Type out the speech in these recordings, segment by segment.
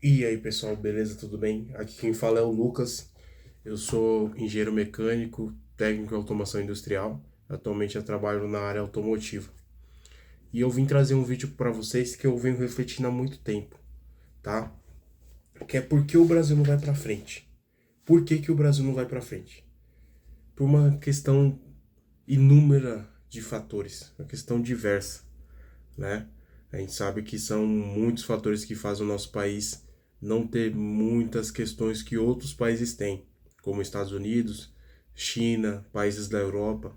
E aí, pessoal, beleza? Tudo bem? Aqui quem fala é o Lucas. Eu sou engenheiro mecânico, técnico em automação industrial. Atualmente eu trabalho na área automotiva. E eu vim trazer um vídeo para vocês que eu venho refletindo há muito tempo, tá? Que é por que o Brasil não vai para frente. Por que que o Brasil não vai para frente? Por uma questão inúmera de fatores, uma questão diversa, né? A gente sabe que são muitos fatores que fazem o nosso país não ter muitas questões que outros países têm, como Estados Unidos, China, países da Europa,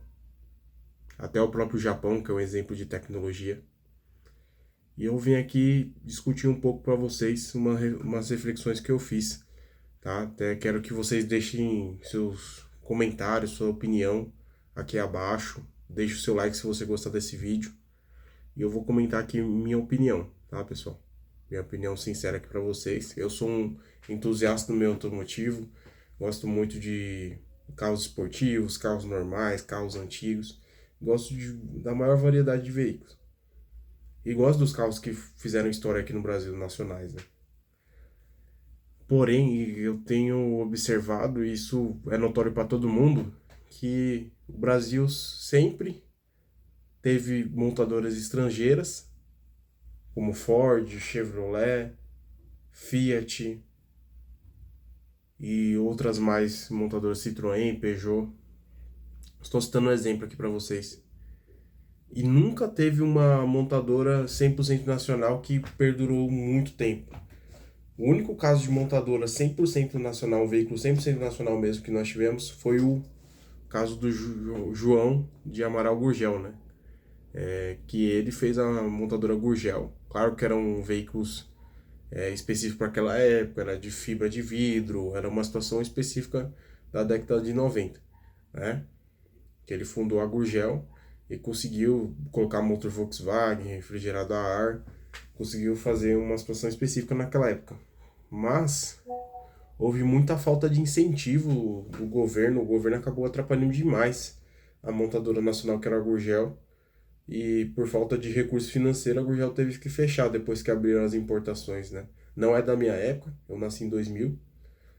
até o próprio Japão, que é um exemplo de tecnologia. E eu vim aqui discutir um pouco para vocês umas reflexões que eu fiz, tá? Até quero que vocês deixem seus comentários, sua opinião aqui abaixo. Deixe o seu like se você gostar desse vídeo. E eu vou comentar aqui minha opinião, tá, pessoal? Minha opinião sincera aqui para vocês. Eu sou um entusiasta do meio automotivo, gosto muito de carros esportivos, carros normais, carros antigos. Gosto da maior variedade de veículos. E gosto dos carros que fizeram história aqui no Brasil, nacionais, né? Porém, eu tenho observado, e isso é notório para todo mundo, que o Brasil sempre teve montadoras estrangeiras como Ford, Chevrolet, Fiat e outras mais montadoras Citroën, Peugeot. Estou citando um exemplo aqui para vocês. E nunca teve uma montadora 100% nacional que perdurou muito tempo. O único caso de montadora 100% nacional, um veículo 100% nacional mesmo que nós tivemos, foi o caso do João de Amaral Gurgel, né? Que ele fez a montadora Gurgel. Claro que eram veículos específico para aquela época, era de fibra de vidro, era uma situação específica da década de 90, né? Que ele fundou a Gurgel e conseguiu colocar motor Volkswagen, refrigerado a ar, conseguiu fazer uma situação específica naquela época. Mas houve muita falta de incentivo do governo, o governo acabou atrapalhando demais a montadora nacional que era a Gurgel, e por falta de recurso financeiro a Gurgel teve que fechar depois que abriram as importações, né? Não é da minha época, eu nasci em 2000,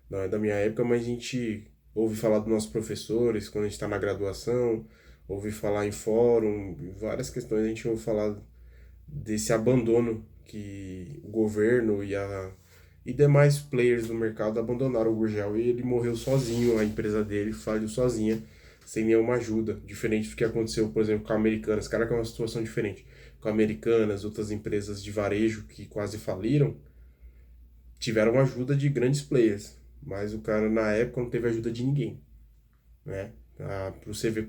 não é da minha época, mas a gente ouve falar dos nossos professores quando a gente está na graduação, ouve falar em fórum, várias questões a gente ouve falar desse abandono que o governo e demais players do mercado abandonaram o Gurgel e ele morreu sozinho, a empresa dele faliu sozinha, sem nenhuma ajuda. Diferente do que aconteceu, por exemplo, com a Americanas. Cara, que é uma situação diferente. Com a Americanas, outras empresas de varejo que quase faliram, tiveram ajuda de grandes players. Mas o cara, na época, não teve ajuda de ninguém, né? Para você ver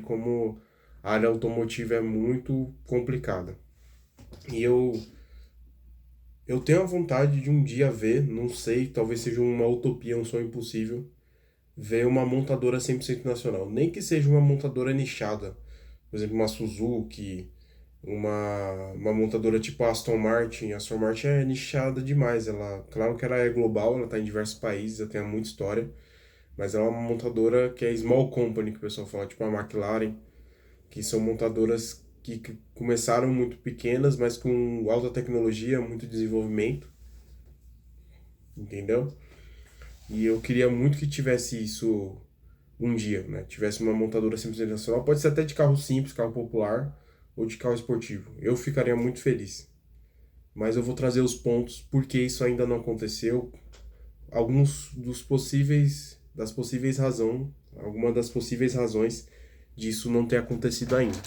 como a área automotiva é muito complicada. E eu tenho a vontade de um dia ver, não sei, talvez seja uma utopia, um sonho impossível, ver uma montadora 100% nacional. Nem que seja uma montadora nichada. Por exemplo, uma Suzuki, uma montadora tipo a Aston Martin. A Aston Martin é nichada demais. Ela, claro que ela é global, ela está em diversos países, ela tem muita história. Mas ela é uma montadora que é small company, que o pessoal fala, tipo a McLaren, que são montadoras que começaram muito pequenas, mas com alta tecnologia, muito desenvolvimento, entendeu? E eu queria muito que tivesse isso um dia, né? Tivesse uma montadora 100% nacional, pode ser até de carro simples, carro popular ou de carro esportivo. Eu ficaria muito feliz. Mas eu vou trazer os pontos porque isso ainda não aconteceu, alguns dos possíveis alguma das possíveis razões disso não ter acontecido ainda.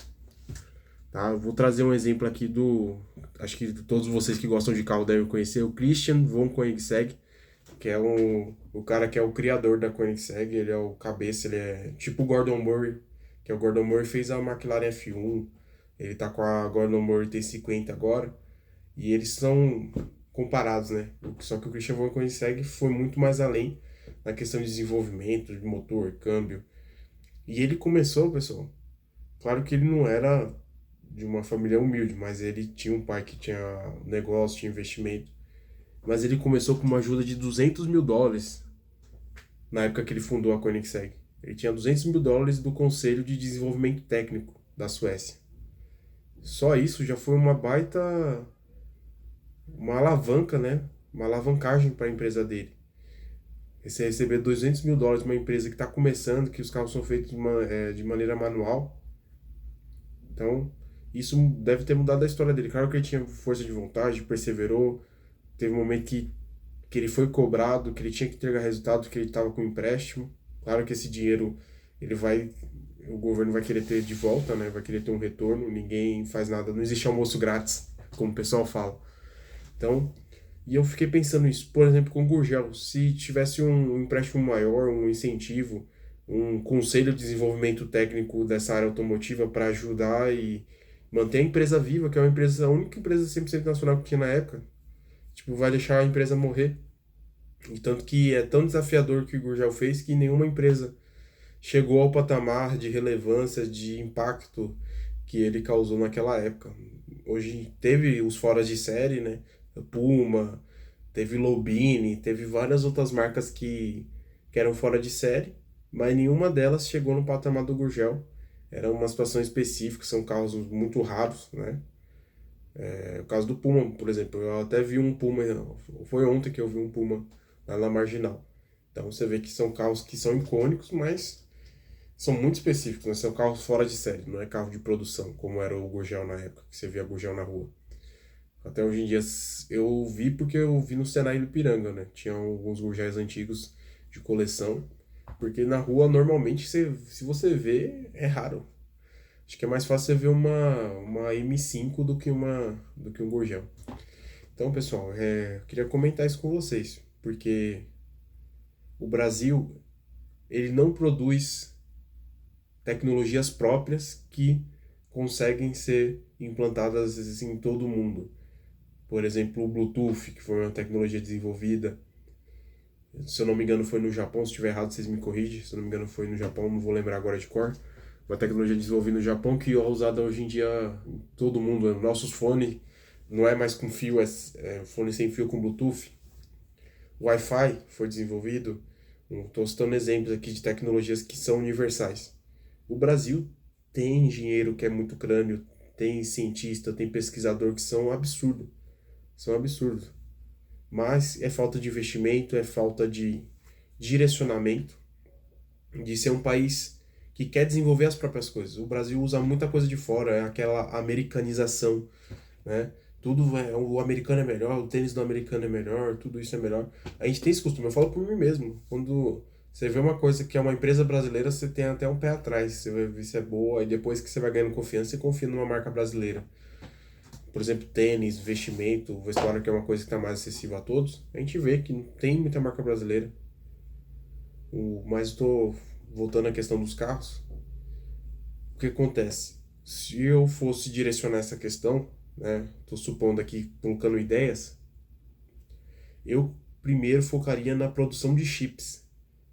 Tá? Eu vou trazer um exemplo aqui acho que todos vocês que gostam de carro devem conhecer, o Christian von Koenigsegg, que é o cara que é o criador da Koenigsegg, ele é o cabeça, ele é tipo o Gordon Murray, que é o Gordon Murray fez a McLaren F1, ele tá com a Gordon Murray T50 agora, e eles são comparados, né? Só que o Christian von Koenigsegg foi muito mais além na questão de desenvolvimento, de motor, câmbio. E ele começou, pessoal, claro que ele não era de uma família humilde, mas ele tinha um pai que tinha negócio, tinha investimento. Mas ele começou com uma ajuda de US$ 200 mil na época que ele fundou a Koenigsegg. Ele tinha US$ 200 mil do Conselho de Desenvolvimento Técnico da Suécia. Só isso já foi uma baita, uma alavanca, né? uma alavancagem para a empresa dele. Você receber US$ 200 mil de uma empresa que está começando, que os carros são feitos de maneira manual. Então, isso deve ter mudado a história dele. Claro que ele tinha força de vontade, perseverou. Teve um momento que ele foi cobrado, que ele tinha que entregar resultado, que ele estava com empréstimo. Claro que esse dinheiro o governo vai querer ter de volta, né? Vai querer ter um retorno. Ninguém faz nada, não existe almoço grátis, como o pessoal fala. Então, e eu fiquei pensando nisso, por exemplo, com o Gurgel, se tivesse um empréstimo maior, um incentivo, um conselho de desenvolvimento técnico dessa área automotiva para ajudar e manter a empresa viva, que é uma empresa, a única empresa 100% nacional que tinha na época, tipo, vai deixar a empresa morrer. E tanto que é tão desafiador que o Gurgel fez que nenhuma empresa chegou ao patamar de relevância, de impacto que ele causou naquela época. Hoje teve os foras de série, né? Puma, teve Lobini, teve várias outras marcas que eram fora de série, mas nenhuma delas chegou no patamar do Gurgel. Era uma situação específica, são carros muito raros, né? É o caso do Puma, por exemplo. Eu até vi um Puma, foi ontem que eu vi um Puma lá na Marginal. Então você vê que são carros que são icônicos, mas são muito específicos, né? São carros fora de série, não é carro de produção, como era o Gurgel na época, que você via Gurgel na rua. Até hoje em dia eu vi porque eu vi no Senai do Ipiranga, né? Tinha alguns Gurgéis antigos de coleção, porque na rua normalmente se você vê, é raro. Acho que é mais fácil você ver uma M5 do que um Gurgel. Então, pessoal, eu queria comentar isso com vocês, porque o Brasil, ele não produz tecnologias próprias que conseguem ser implantadas em todo o mundo. Por exemplo, o Bluetooth, que foi uma tecnologia desenvolvida, se eu não me engano foi no Japão, se estiver errado vocês me corrigem, se eu não me engano foi no Japão, não vou lembrar agora de cor. Uma tecnologia desenvolvida no Japão que é usada hoje em dia em todo mundo. Nossos fones não é mais com fio, é fone sem fio com Bluetooth. O Wi-Fi foi desenvolvido. Estou citando exemplos aqui de tecnologias que são universais. O Brasil tem engenheiro que é muito crânio, tem cientista, tem pesquisador que são absurdos. São absurdos. Mas é falta de investimento, é falta de direcionamento, de ser um país que quer desenvolver as próprias coisas. O Brasil usa muita coisa de fora, é aquela americanização, né? O americano é melhor, o tênis do americano é melhor, tudo isso é melhor. A gente tem esse costume, eu falo por mim mesmo. Quando você vê uma coisa que é uma empresa brasileira, você tem até um pé atrás, você vai ver se é boa, e depois que você vai ganhando confiança, você confia numa marca brasileira. Por exemplo, tênis, vestimento, vestuário, que é uma coisa que está mais acessível a todos, a gente vê que não tem muita marca brasileira. Mas estou voltando à questão dos carros. O que acontece? Se eu fosse direcionar essa questão, né, estou supondo aqui, colocando ideias, eu primeiro focaria na produção de chips,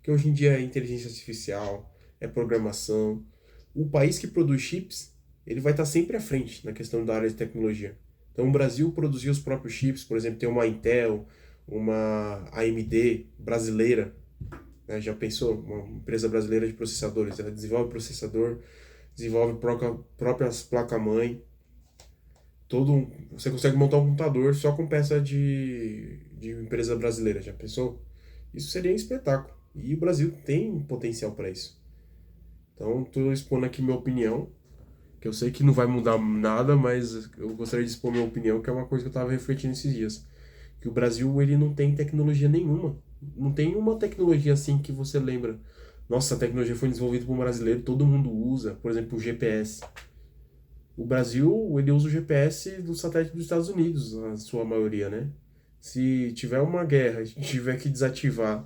que hoje em dia é inteligência artificial, é programação. O país que produz chips, ele vai estar sempre à frente na questão da área de tecnologia. Então, o Brasil produzir os próprios chips, por exemplo, tem uma Intel, uma AMD brasileira, né? Já pensou? Uma empresa brasileira de processadores. Ela desenvolve processador, desenvolve próprias placas-mãe. Você consegue montar um computador só com peça de empresa brasileira. Já pensou? Isso seria um espetáculo. E o Brasil tem potencial para isso. Então, estou expondo aqui minha opinião, que eu sei que não vai mudar nada, mas eu gostaria de expor minha opinião, que é uma coisa que eu estava refletindo esses dias. Que o Brasil, ele não tem tecnologia nenhuma. Não tem uma tecnologia assim que você lembra. Nossa, a tecnologia foi desenvolvida por um brasileiro, todo mundo usa. Por exemplo, o GPS. O Brasil, ele usa o GPS do satélite dos Estados Unidos, a sua maioria, né? Se tiver uma guerra e tiver que desativar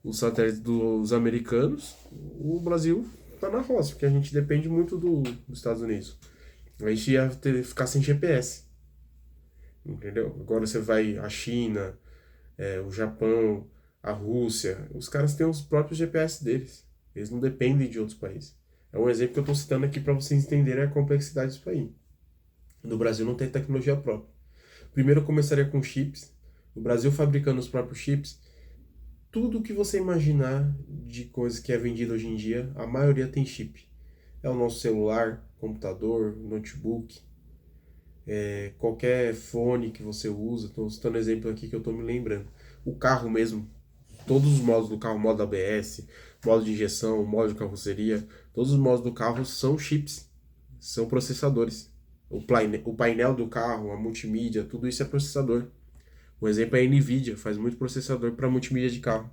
o satélite dos americanos, o Brasil tá na roça, porque a gente depende muito dos Estados Unidos. A gente ia ficar sem GPS, entendeu? Agora você vai à China, o Japão, a Rússia, os caras têm os próprios GPS deles. Eles não dependem de outros países. É um exemplo que eu estou citando aqui para vocês entenderem a complexidade disso aí. No Brasil não tem tecnologia própria. Primeiro eu começaria com chips. O Brasil fabricando os próprios chips. Tudo que você imaginar de coisa que é vendida hoje em dia, a maioria tem chip. É o nosso celular, computador, notebook. qualquer fone que você usa. Estou citando exemplo aqui que eu estou me lembrando. O carro mesmo, todos os modos do carro, modo ABS, modo de injeção, modo de carroceria, todos os modos do carro são chips, são processadores. O painel do carro, a multimídia, tudo isso é processador. Um exemplo é a Nvidia, faz muito processador para multimídia de carro.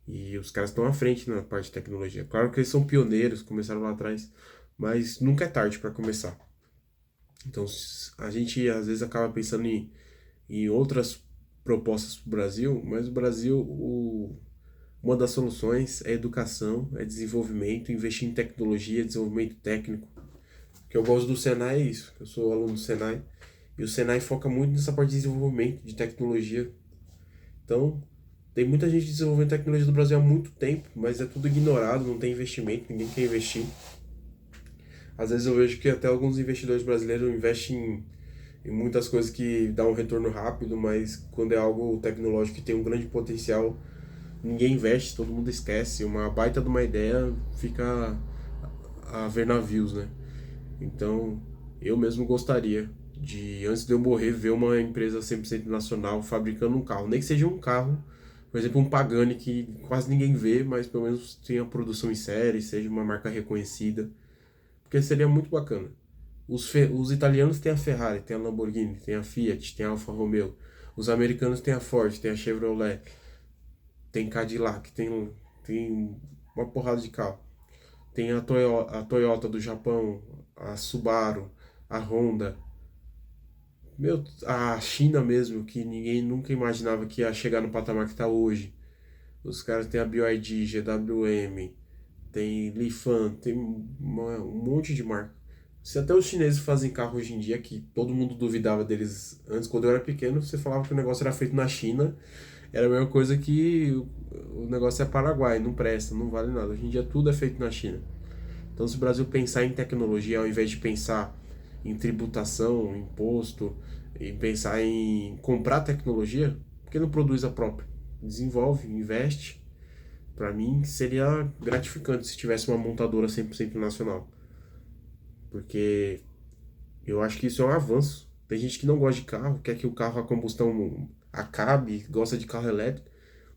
E os caras estão à frente na parte de tecnologia. Claro que eles são pioneiros, começaram lá atrás, mas nunca é tarde para começar. Então a gente às vezes acaba pensando em outras propostas para o Brasil, mas o Brasil, uma das soluções é educação, é desenvolvimento, investir em tecnologia, desenvolvimento técnico. O que eu gosto do Senai é isso, eu sou aluno do Senai, e o Senai foca muito nessa parte de desenvolvimento, de tecnologia. Então, tem muita gente desenvolvendo tecnologia do Brasil há muito tempo, mas é tudo ignorado, não tem investimento, ninguém quer investir. Às vezes eu vejo que até alguns investidores brasileiros investem em muitas coisas que dão um retorno rápido, mas quando é algo tecnológico que tem um grande potencial, ninguém investe, todo mundo esquece. Uma baita de uma ideia fica a ver navios, né? Então, eu mesmo gostaria de, antes de eu morrer, ver uma empresa 100% nacional fabricando um carro. Nem que seja um carro, por exemplo, um Pagani que quase ninguém vê, mas pelo menos tenha produção em série, seja uma marca reconhecida. Porque seria muito bacana. Os italianos têm a Ferrari, tem a Lamborghini, tem a Fiat, tem a Alfa Romeo. Os americanos têm a Ford, tem a Chevrolet, tem Cadillac, tem uma porrada de carro. Tem a Toyota do Japão, a Subaru, a Honda. Meu, a China mesmo, que ninguém nunca imaginava que ia chegar no patamar que está hoje. Os caras têm a BYD, GWM, tem Lifan, tem um monte de marca. Se até os chineses fazem carro hoje em dia, que todo mundo duvidava deles antes, quando eu era pequeno, você falava que o negócio era feito na China, era a mesma coisa que o negócio é Paraguai, não presta, não vale nada. Hoje em dia tudo é feito na China. Então, se o Brasil pensar em tecnologia, ao invés de pensar em tributação, imposto, e pensar em comprar tecnologia, por que não produz a própria? Desenvolve, investe. Para mim, seria gratificante se tivesse uma montadora 100% nacional. Porque eu acho que isso é um avanço. Tem gente que não gosta de carro, quer que o carro a combustão acabe, gosta de carro elétrico.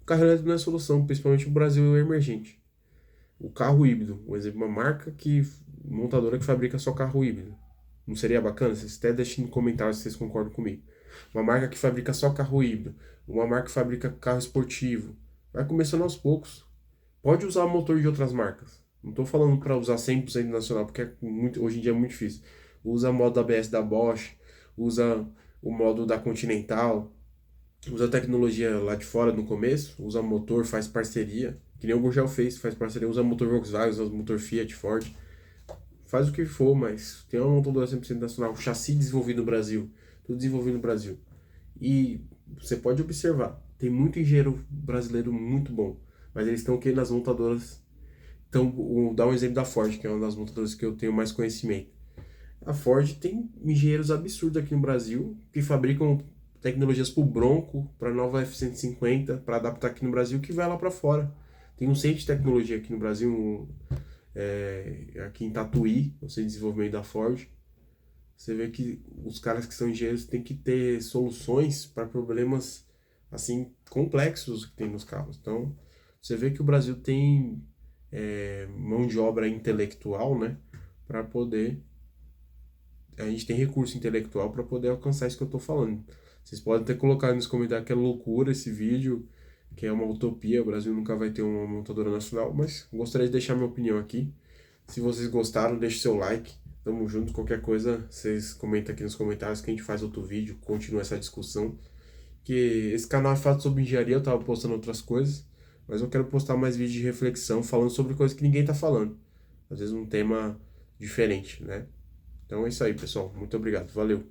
O carro elétrico não é solução, principalmente no Brasil é emergente. O carro híbrido, por exemplo, uma montadora que fabrica só carro híbrido. Não seria bacana? Vocês até deixem no comentário se vocês concordam comigo. Uma marca que fabrica só carro híbrido, uma marca que fabrica carro esportivo. Vai começando aos poucos. Pode usar motor de outras marcas. Não estou falando para usar 100% nacional, porque hoje em dia é muito difícil. Usa o modo ABS da Bosch, usa o modo da Continental, usa a tecnologia lá de fora no começo, usa motor, faz parceria, que nem o Gurgel fez, faz parceria, usa motor Volkswagen, usa motor Fiat, Ford, faz o que for, mas tem uma montadora 100% nacional, chassi desenvolvido no Brasil, tudo desenvolvido no Brasil. E você pode observar, tem muito engenheiro brasileiro muito bom, mas eles estão aqui nas montadoras. Então, vou dar um exemplo da Ford, que é uma das montadoras que eu tenho mais conhecimento. A Ford tem engenheiros absurdos aqui no Brasil que fabricam tecnologias para o Bronco, para a nova F-150, para adaptar aqui no Brasil, que vai lá para fora. Tem um centro de tecnologia aqui no Brasil, aqui em Tatuí, o centro de desenvolvimento da Ford. Você vê que os caras que são engenheiros têm que ter soluções para problemas assim complexos que tem nos carros. Então, você vê que o Brasil tem mão de obra intelectual, né, para poder. A gente tem recurso intelectual para poder alcançar isso que eu estou falando. Vocês podem até colocar nos comentários que é loucura esse vídeo, que é uma utopia, o Brasil nunca vai ter uma montadora nacional, mas gostaria de deixar minha opinião aqui. Se vocês gostaram, deixe seu like. Tamo junto, qualquer coisa, vocês comentam aqui nos comentários que a gente faz outro vídeo, continua essa discussão. Que esse canal é fato sobre engenharia, eu tava postando outras coisas, mas eu quero postar mais vídeos de reflexão falando sobre coisas que ninguém tá falando. Às vezes um tema diferente, né? Então é isso aí, pessoal. Muito obrigado. Valeu.